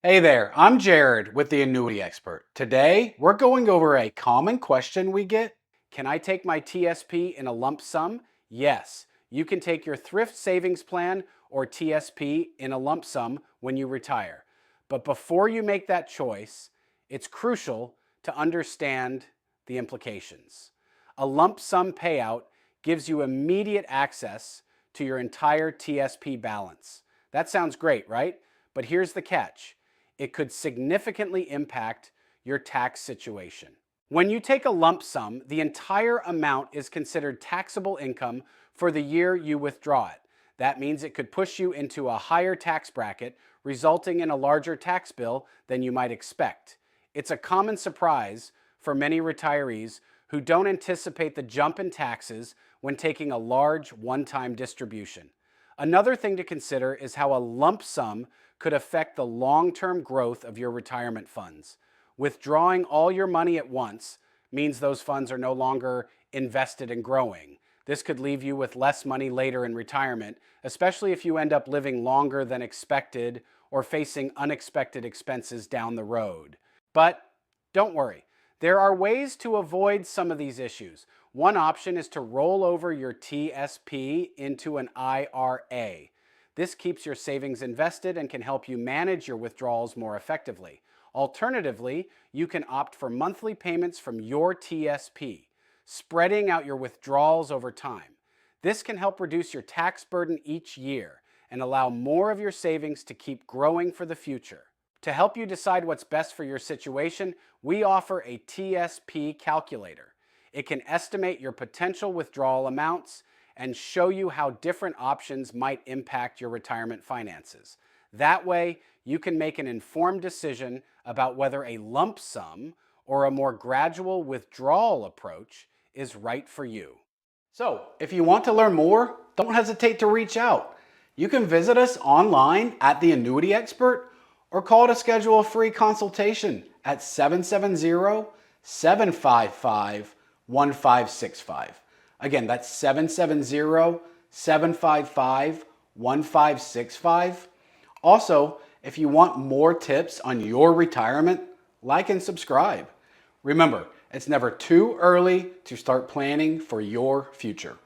Hey there, I'm Jared with the Annuity Expert. Today, we're going over a common question we get. Can I take my TSP in a lump sum? Yes, you can take your Thrift Savings Plan or TSP in a lump sum when you retire. But before you make that choice, it's crucial to understand the implications. A lump sum payout gives you immediate access to your entire TSP balance. That sounds great, right? But here's the catch. It could significantly impact your tax situation. When you take a lump sum, the entire amount is considered taxable income for the year you withdraw it. That means it could push you into a higher tax bracket, resulting in a larger tax bill than you might expect. It's a common surprise for many retirees who don't anticipate the jump in taxes when taking a large one-time distribution. Another thing to consider is how a lump sum could affect the long-term growth of your retirement funds. Withdrawing all your money at once means those funds are no longer invested and growing. This could leave you with less money later in retirement, especially if you end up living longer than expected or facing unexpected expenses down the road. But don't worry, there are ways to avoid some of these issues. One option is to roll over your TSP into an IRA. This keeps your savings invested and can help you manage your withdrawals more effectively. Alternatively, you can opt for monthly payments from your TSP, spreading out your withdrawals over time. This can help reduce your tax burden each year and allow more of your savings to keep growing for the future. To help you decide what's best for your situation, we offer a TSP calculator. It can estimate your potential withdrawal amounts and show you how different options might impact your retirement finances. That way, you can make an informed decision about whether a lump sum or a more gradual withdrawal approach is right for you. So, if you want to learn more, don't hesitate to reach out. You can visit us online at The Annuity Expert or call to schedule a free consultation at 770-755-1565. Again, that's 770-755-1565. Also, if you want more tips on your retirement, like and subscribe. Remember, it's never too early to start planning for your future.